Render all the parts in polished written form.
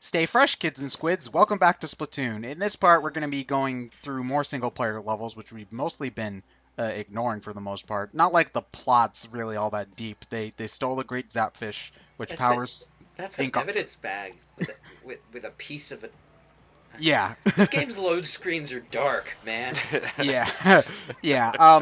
Stay fresh, kids and squids. Welcome back to Splatoon. In this part, we're going to be going through more single-player levels, which we've mostly been ignoring for the most part. Not like the plot's really all that deep. They stole a great Zapfish, which That's a powers that's an ink. evidence bag with a piece of it. Yeah, This game's load screens are dark, man. yeah, yeah.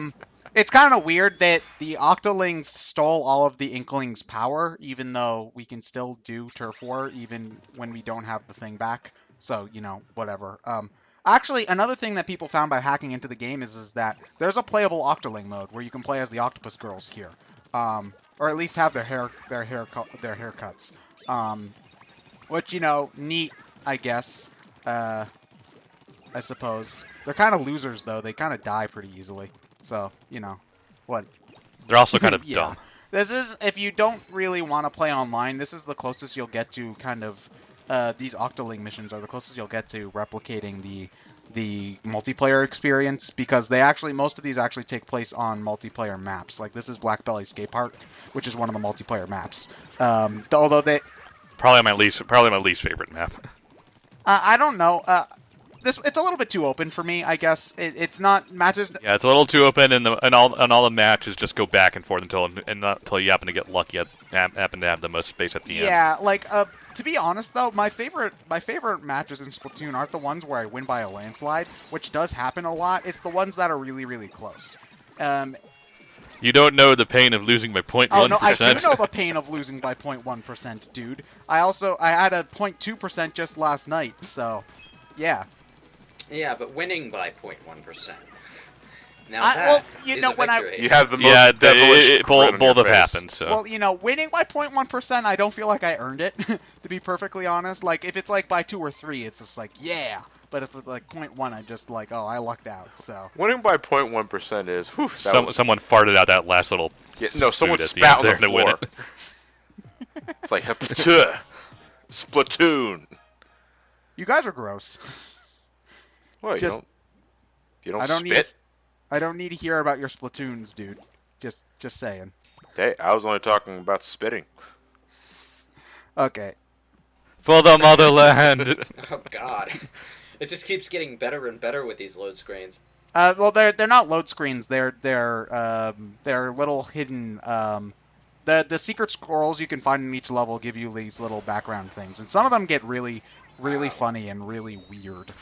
It's kind of weird that the Octolings stole all of the Inklings' power, even though we can still do Turf War even when we don't have the thing back. So, whatever. Actually, another thing that people found by hacking into the game is that there's a playable Octoling mode where you can play as the Octopus Girls here, or at least have their haircuts, which neat, I guess. I suppose. They're kind of losers, though. They kind of die pretty easily. So, what? They're also kind of Yeah. dumb. This is, if you don't really want to play online, this is the closest you'll get to kind of, these Octoling missions are the closest you'll get to replicating the multiplayer experience, because most of these actually take place on multiplayer maps. Like, this is Black Belly Skate Park, which is one of the multiplayer maps. Although they... Probably my least favorite map. I don't know. It's a little bit too open for me, I guess. It's not matches. Yeah, it's a little too open, and all the matches just go back and forth until you happen to get lucky, happen to have the most space at the end. Yeah, like to be honest though, my favorite matches in Splatoon aren't the ones where I win by a landslide, which does happen a lot. It's the ones that are really, really close. You don't know the pain of losing by 0.1%. Oh no, I do know the pain of losing by 0.1%, dude. I had a 0.2% just last night, so yeah. Yeah, but winning by 0.1%. Now when you have the most devilish grin on both your have face. happened. So well, winning by 0.1%, I don't feel like I earned it. To be perfectly honest, like if it's like by 2 or 3, it's just like yeah. But if it's like 0.1, I'm just like, oh, I lucked out. So Winning by 0.1% is whew, someone farted out that last little. someone at spat on the the end to win floor. it. It's like Splatoon. you guys are gross. What, Just- you don't I don't spit? I don't need to hear about your Splatoons, dude. Just saying. Hey, I was only talking about spitting. Okay. For the motherland. Oh God, it just keeps getting better and better with these load screens. Well, they're not load screens. They're little hidden. The secret scrolls you can find in each level give you these little background things, and some of them get really funny and really weird.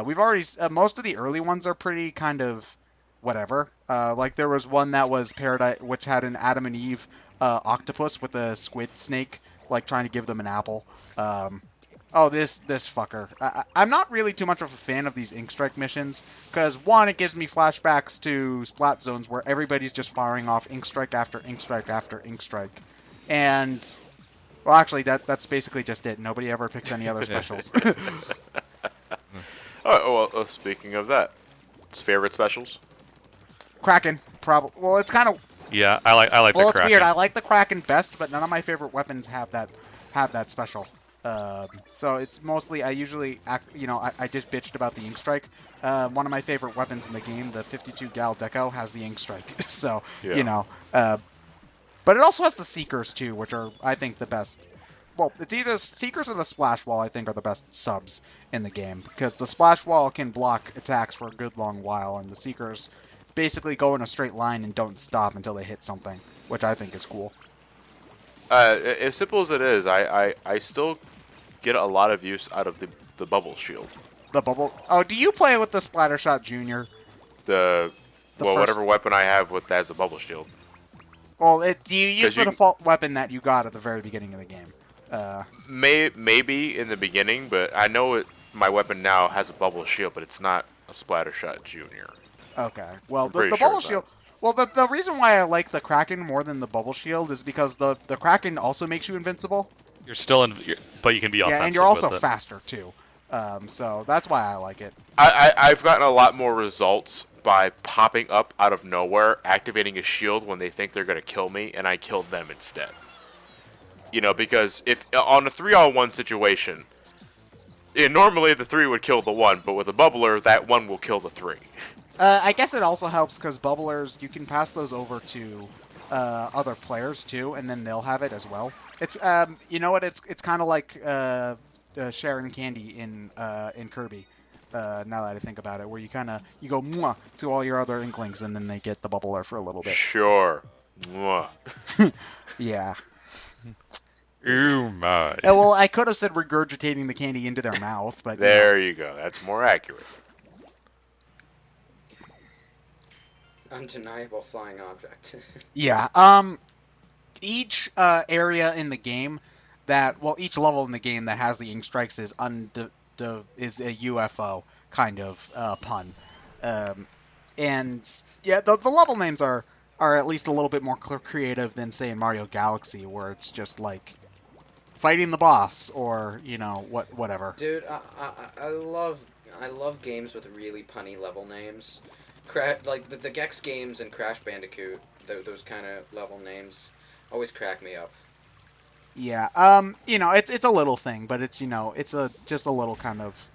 We've already most of the early ones are pretty kind of whatever. Like there was one that was Paradise, which had an Adam and Eve octopus with a squid snake, like trying to give them an apple. This fucker. I'm not really too much of a fan of these ink strike missions, because one, it gives me flashbacks to Splat Zones where everybody's just firing off ink strike after ink strike after ink strike, and well, actually, that's basically just it. Nobody ever picks any other specials. Oh, well, speaking of that, favorite specials? Kraken, probably. Well, it's kind of. Yeah, I like the Well, it's Kraken. weird. I like the Kraken best, but none of my favorite weapons have that special. So it's mostly I usually I just bitched about the ink strike. One of my favorite weapons in the game, the 52 gal deco, has the ink strike. So Yeah. but it also has the seekers too, which are I think the best. Well, it's either seekers or the splash wall. I think are the best subs in the game, because the splash wall can block attacks for a good long while, and the seekers basically go in a straight line and don't stop until they hit something, which I think is cool. As simple as it is, I still get a lot of use out of the bubble shield. The bubble. Oh, do you play with the Splattershot Junior? Whatever weapon I have with as a bubble shield. Well, do you use 'Cause the default weapon that you got at the very beginning of the game? Maybe in the beginning, but I know my weapon now has a bubble shield, but it's not a Splattershot Junior. Okay. Well, the pretty sure bubble it's shield. Well, the reason why I like the Kraken more than the bubble shield is because the Kraken also makes you invincible. You're still but you can be offensive. Yeah, and you're also with it. faster too. So that's why I like it. I've gotten a lot more results by popping up out of nowhere, activating a shield when they think they're going to kill me, and I killed them instead. Because if on a 3-on-1 situation, normally the 3 would kill the 1, but with a bubbler, that 1 will kill the 3. I guess it also helps because bubblers, you can pass those over to other players too, and then they'll have it as well. It's you know what? It's kind of like sharing candy in Kirby. Now that I think about it, where you go mwah to all your other Inklings, and then they get the bubbler for a little bit. Sure. Mwah. Yeah. Ooh my. Well, I could have said regurgitating the candy into their mouth, but There you go. That's more accurate. Undeniable flying object. Yeah. Each area in the game each level in the game that has the ink strikes is is a UFO kind of pun. And yeah, the level names are at least a little bit more creative than say in Mario Galaxy, where it's just like fighting the boss or whatever. Dude, I love games with really punny level names. Like the Gex games and Crash Bandicoot, those kind of level names always crack me up. Yeah, it's a little thing, but it's it's just a little kind of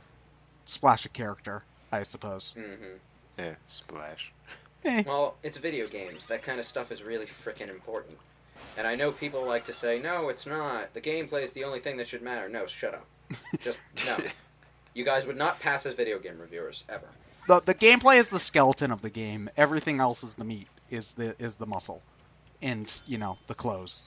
splash of character, I suppose. Mm-hmm. Yeah, splash. Well, it's video games. That kind of stuff is really frickin' important. And I know people like to say, no, it's not. The gameplay is the only thing that should matter. No, shut up. Just, no. You guys would not pass as video game reviewers, ever. The gameplay is the skeleton of the game. Everything else is the meat, is the muscle, and the clothes.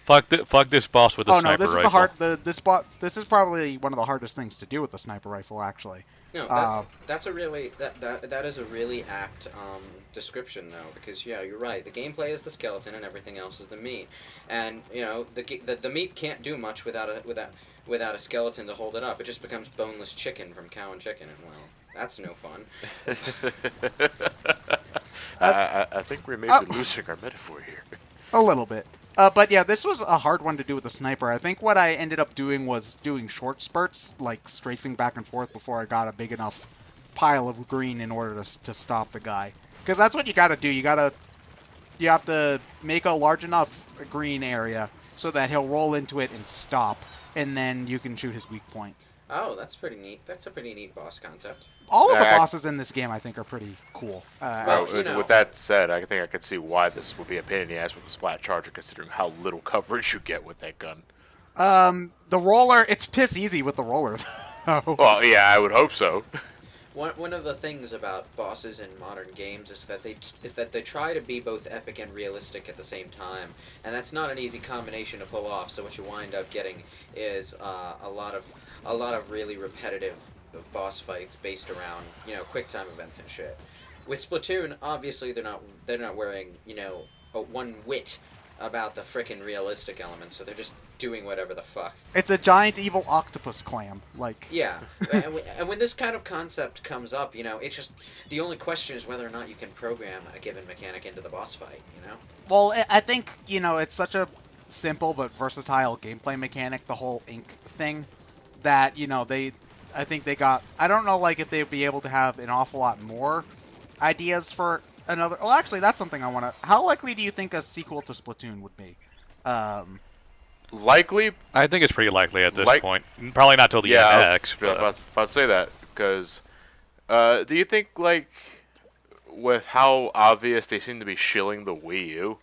Fuck this boss with the sniper this is rifle. this is probably one of the hardest things to do with the sniper rifle, actually. No, that's a really that is a really apt description though, because yeah, you're right. The gameplay is the skeleton and everything else is the meat, and the meat can't do much without a skeleton to hold it up. It just becomes boneless chicken from Cow and Chicken, and well, that's no fun. I think we may be losing our metaphor here. A little bit. But yeah, this was a hard one to do with the sniper. I think what I ended up doing was doing short spurts, like strafing back and forth before I got a big enough pile of green in order to stop the guy. Because that's what you got to do. You have to make a large enough green area so that he'll roll into it and stop, and then you can shoot his weak point. Oh, that's pretty neat. That's a pretty neat boss concept. All of the bosses in this game, I think, are pretty cool. With that said, I think I could see why this would be a pain in the ass with the Splat Charger, considering how little coverage you get with that gun. The roller, it's piss easy with the roller, though. Well, yeah, I would hope so. One of the things about bosses in modern games is that they try to be both epic and realistic at the same time, and that's not an easy combination to pull off. So what you wind up getting is a lot of really repetitive boss fights based around quick time events and shit. With Splatoon, obviously they're not wearing one whit about the frickin' realistic elements, so they're just doing whatever the fuck. It's a giant evil octopus clam, like. Yeah, and when this kind of concept comes up, it's just the only question is whether or not you can program a given mechanic into the boss fight. Well, I think it's such a simple but versatile gameplay mechanic, the whole ink thing, that I think they got. I don't know, like if they'd be able to have an awful lot more ideas for another. Well, actually, that's something I want to. How likely do you think a sequel to Splatoon would be? Likely. I think it's pretty likely at this point. Probably not till the NX. But about to say that because do you think with how obvious they seem to be shilling the Wii U?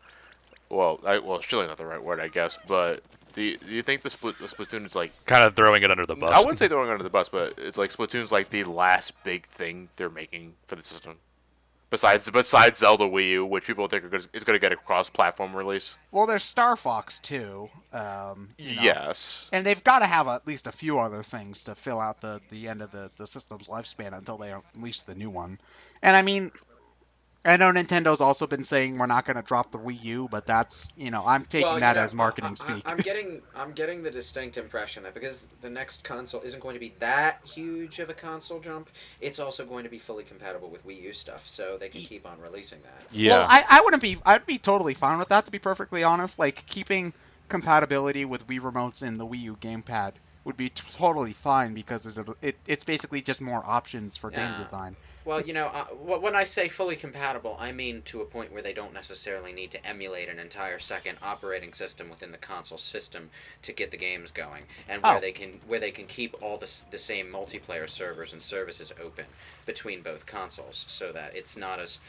Well, shilling not the right word, I guess, but. Do you think the Splatoon is kind of throwing it under the bus? I wouldn't say throwing it under the bus, but it's like Splatoon's the last big thing they're making for the system. Besides Zelda Wii U, which people think is going to get a cross-platform release. Well, there's Star Fox too. Yes. And they've got to have at least a few other things to fill out the end of the system's lifespan until they unleash the new one. And I mean, I know Nintendo's also been saying we're not going to drop the Wii U, but that's I'm taking that as marketing speak. I'm getting the distinct impression that because the next console isn't going to be that huge of a console jump, it's also going to be fully compatible with Wii U stuff, so they can keep on releasing that. Yeah. Well, I'd be totally fine with that, to be perfectly honest. Like keeping compatibility with Wii remotes in the Wii U gamepad would be totally fine because it's basically just more options for game design. Well, when I say fully compatible, I mean to a point where they don't necessarily need to emulate an entire second operating system within the console system to get the games going, and Oh, where they can keep all the same multiplayer servers and services open between both consoles, so that it's not as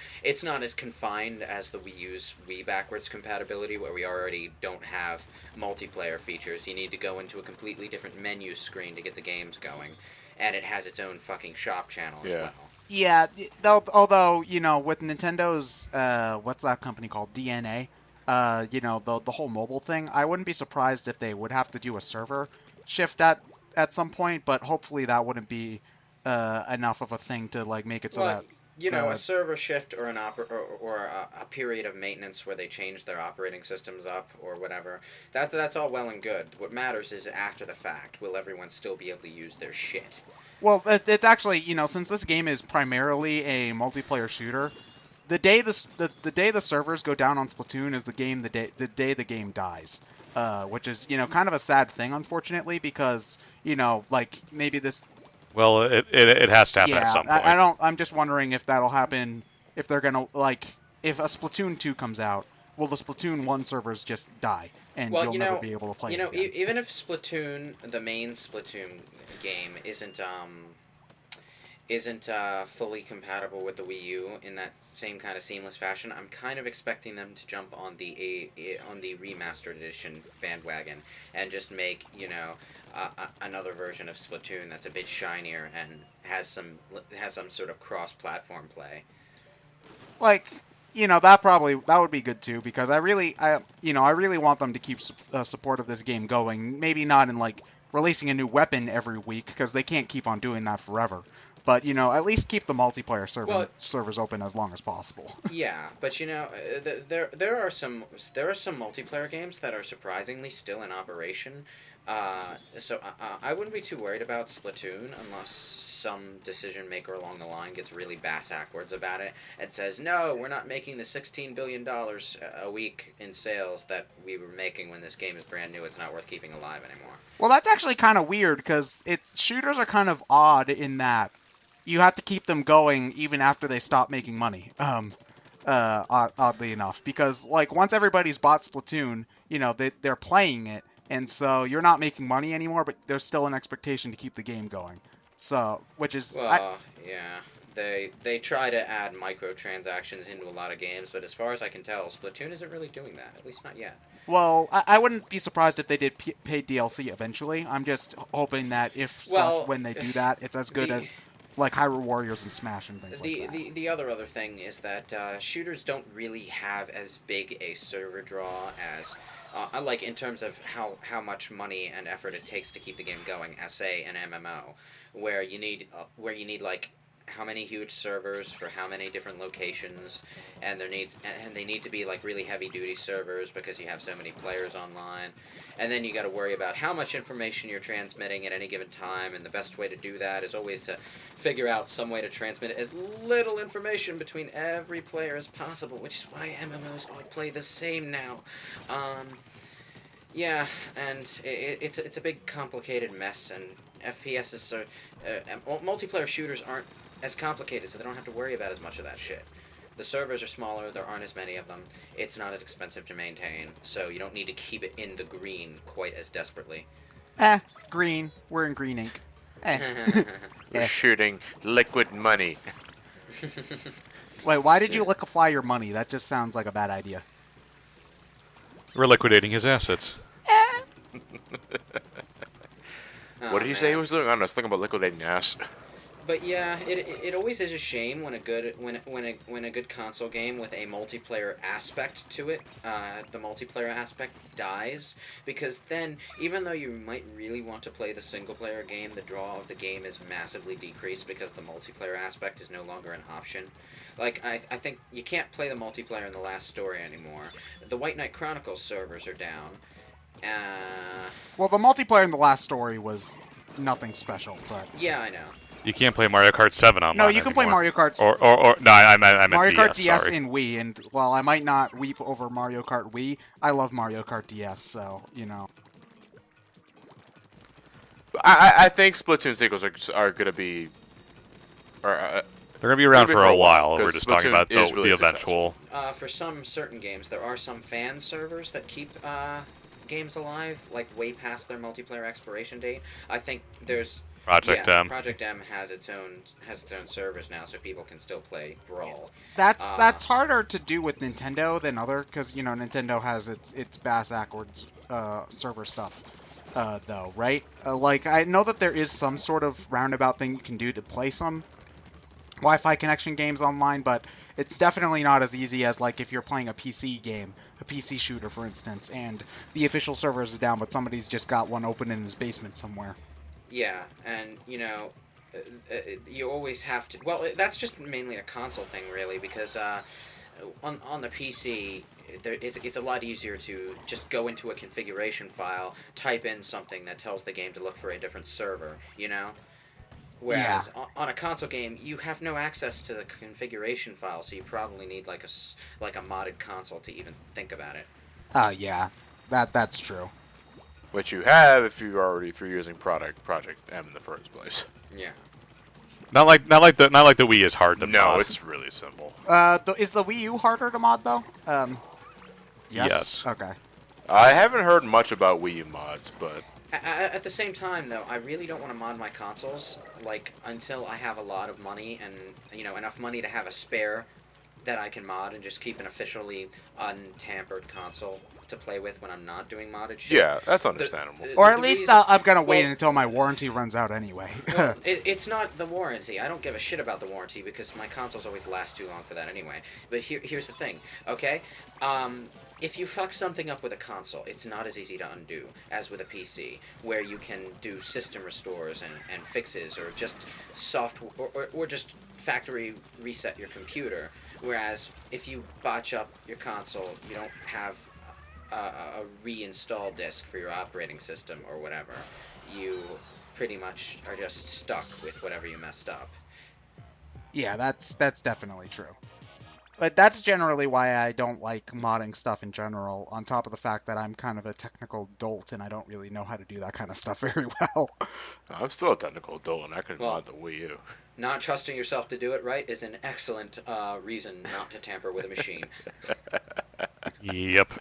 confined as the Wii U's Wii backwards compatibility, where we already don't have multiplayer features. You need to go into a completely different menu screen to get the games going, and it has its own fucking shop channel as Yeah. well. yeah. Although with Nintendo's what's that company called? DNA. The whole mobile thing. I wouldn't be surprised if they would have to do a server shift at some point, but hopefully that wouldn't be enough of a thing to like make it so Well, that a uh, server shift or a period of maintenance where they change their operating systems up or whatever. That's all well and good. What matters is after the fact, will everyone still be able to use their shit? well, it's actually since this game is primarily a multiplayer shooter, the day the servers go down on Splatoon is the day the game dies, which is kind of a sad thing, unfortunately, because like maybe this. Well, it has to happen at Yeah, some I point. don't. I'm just wondering if that'll happen. If they're gonna like, if a Splatoon 2 comes out, will the Splatoon 1 servers just die and Well, you'll never be able to play it again? even if Splatoon, the main Splatoon game, isn't fully compatible with the Wii U in that same kind of seamless fashion, I'm kind of expecting them to jump on the remastered edition bandwagon and just make another version of Splatoon that's a bit shinier and has some sort of cross-platform play. Like, that would be good too, because I really want them to keep support of this game going. Maybe not in like releasing a new weapon every week, because they can't keep on doing that forever. But at least keep the multiplayer Well, servers open as long as possible. yeah, but there are some multiplayer games that are surprisingly still in operation. I wouldn't be too worried about Splatoon unless some decision maker along the line gets really backwards about it and says, no, we're not making the $16 billion a week in sales that we were making when this game is brand new. It's not worth keeping alive anymore. Well, that's actually kind of weird, because shooters are kind of odd in that you have to keep them going even after they stop making money. Oddly enough, because like once everybody's bought Splatoon, they're playing it, and so you're not making money anymore, but there's still an expectation to keep the game going. So, which is Well, yeah. They try to add microtransactions into a lot of games, but as far as I can tell, Splatoon isn't really doing that. At least not yet. well, I wouldn't be surprised if they did paid DLC eventually. I'm just hoping that Well, when they do that, it's as good as like Hyrule Warriors and Smash and things like that. The other thing is that shooters don't really have as big a server draw as like in terms of how much money and effort it takes to keep the game going as say an MMO, where you need like how many huge servers for how many different locations, and they need to be like really heavy duty servers because you have so many players online, and then you got to worry about how much information you're transmitting at any given time, and the best way to do that is always to figure out some way to transmit as little information between every player as possible, which is why MMOs all play the same now. Yeah, and it's a big complicated mess, and FPSs are multiplayer shooters aren't as complicated, so they don't have to worry about as much of that shit. The servers are smaller, there aren't as many of them, it's not as expensive to maintain, so you don't need to keep it in the green quite as desperately. Green. We're in green ink. We're shooting liquid money. Wait, why did you liquefy your money? That just sounds like a bad idea. We're liquidating his assets. Oh, What did he say he man. was doing? I don't know. I was thinking about liquidating ass. But yeah, it always is a shame when a good console game with a multiplayer aspect to it, the multiplayer aspect dies, because then even though you might really want to play the single player game, the draw of the game is massively decreased because the multiplayer aspect is no longer an option. Like I think you can't play the multiplayer in the last story anymore. The White Knight Chronicles servers are down. Well, the multiplayer in the last story was nothing special, but Yeah, I know. You can't play Mario Kart 7 online no, you can play anymore. Mario Kart. Or no, I meant Mario Kart DS sorry. and Wii, and while I might not weep over Mario Kart Wii, I love Mario Kart DS, so I think Splatoon sequels are gonna be, or They're gonna be around Maybe for a while. We're 'cause just talking Splatoon about is the really eventual. For some certain games, there are some fan servers that keep games alive, like way past their multiplayer expiration date. I think there's Project M. Project M has its own servers now, so people can still play Brawl. That's harder to do with Nintendo than other, because Nintendo has its bass backwards server stuff, though, right? Like I know that there is some sort of roundabout thing you can do to play some Wi-Fi connection games online, but it's definitely not as easy as like if you're playing a PC game, a PC shooter, for instance, and the official servers are down, but somebody's just got one open in his basement somewhere. Yeah, and you always have to. Well, that's just mainly a console thing, really, because on the PC, it's a lot easier to just go into a configuration file, type in something that tells the game to look for a different server, Whereas on a console game, you have no access to the configuration file, so you probably need like a modded console to even think about it. Yeah, that's true. Which you have if you're using Project M in the first place. Yeah. Not like the Wii is hard to mod. No, it's really simple. Is the Wii U harder to mod though? Yes. Okay. I haven't heard much about Wii U mods, but At the same time, though, I really don't want to mod my consoles until I have a lot of money and enough money to have a spare that I can mod and just keep an officially untampered console to play with when I'm not doing modded shit. yeah, that's understandable. Or at least I'm gonna wait until my warranty runs out anyway. Well, it's not the warranty. I don't give a shit about the warranty because my consoles always last too long for that anyway. But here's the thing, okay? If you fuck something up with a console, it's not as easy to undo as with a PC, where you can do system restores and fixes, or just or just factory reset your computer. Whereas if you botch up your console, you don't have a reinstall disk for your operating system or whatever. You pretty much are just stuck with whatever you messed up. Yeah, that's definitely true. But that's generally why I don't like modding stuff in general, on top of the fact that I'm kind of a technical dolt and I don't really know how to do that kind of stuff very well. I'm still a technical adult and I can mod the Wii U. Not trusting yourself to do it right is an excellent reason not to tamper with a machine. Yep.